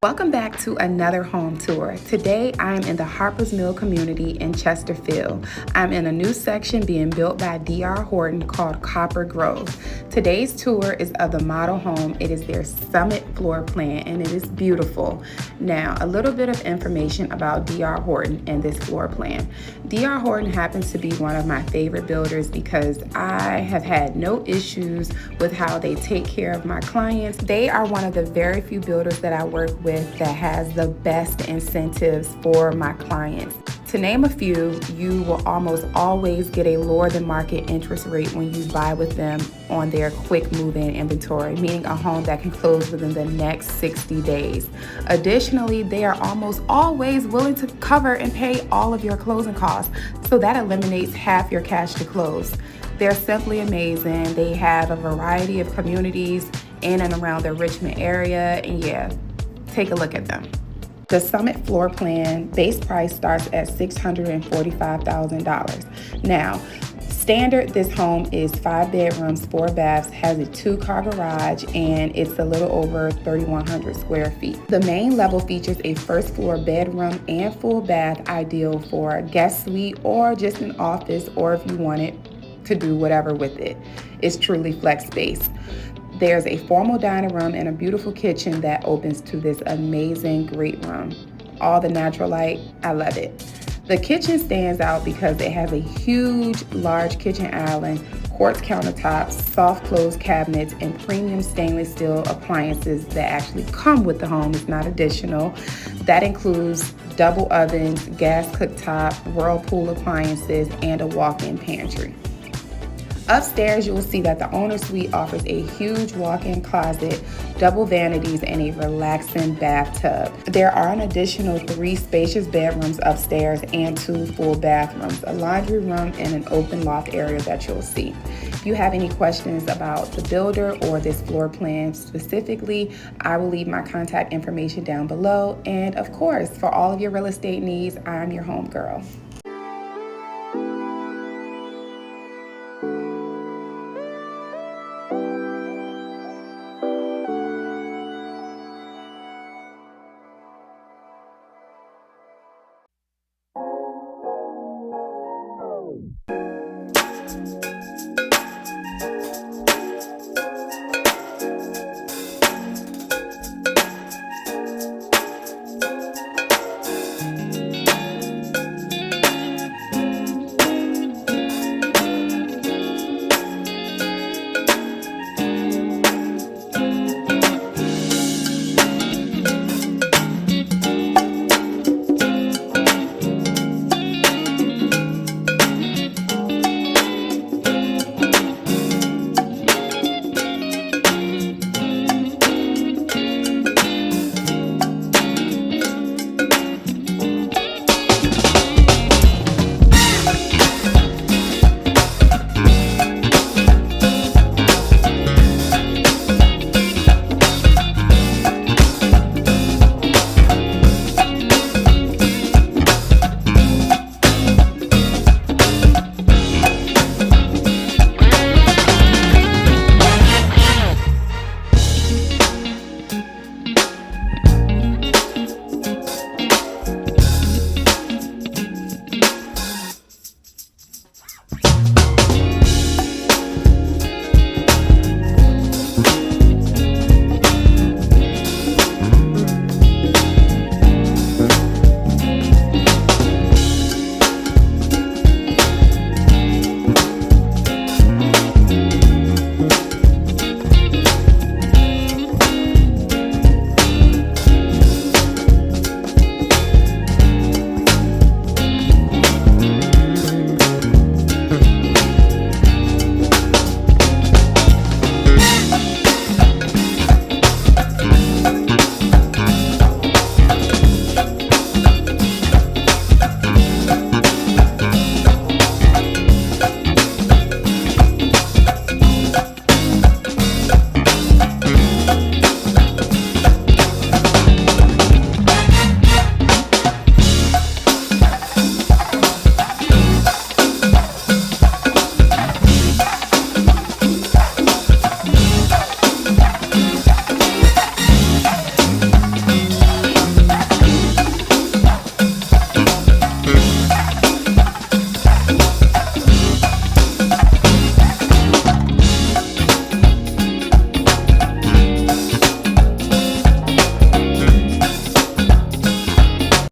Welcome back to another home tour. Today I'm in the Harpers Mill community in Chesterfield. I'm in a new section being built by D.R. Horton called Copper Grove. Today's tour is of the model home. It is their Summit floor plan and it is beautiful. Now, a little bit of information about D.R. Horton and this floor plan. D.R. Horton happens to be one of my favorite builders because I have had no issues with how they take care of my clients. They are one of the very few builders that I work with that has the best incentives for my clients. To name a few, you will almost always get a lower than market interest rate when you buy with them on their quick move-in inventory, meaning a home that can close within the next 60 days. Additionally, they are almost always willing to cover and pay all of your closing costs, so that eliminates half your cash to close. They're simply amazing. They have a variety of communities in and around the Richmond area, and yeah, take a look at them. The Summit floor plan base price starts at $645,000. Now, standard, this home is 5 bedrooms, 4 baths, has a 2-car garage, and it's a little over 3,100 square feet. The main level features a first floor bedroom and full bath, ideal for a guest suite or just an office, or if you wanted to do whatever with it. It's truly flex space. There's a formal dining room and a beautiful kitchen that opens to this amazing great room. All the natural light, I love it. The kitchen stands out because it has a huge, large kitchen island, quartz countertops, soft close cabinets, and premium stainless steel appliances that actually come with the home. It's not additional. That includes double ovens, gas cooktop, Whirlpool appliances, and a walk-in pantry. Upstairs, you will see that the owner suite offers a huge walk-in closet, double vanities, and a relaxing bathtub. There are an additional 3 spacious bedrooms upstairs and 2 full bathrooms, a laundry room, and an open loft area that you'll see. If you have any questions about the builder or this floor plan specifically, I will leave my contact information down below. And of course, for all of your real estate needs, I'm your home girl.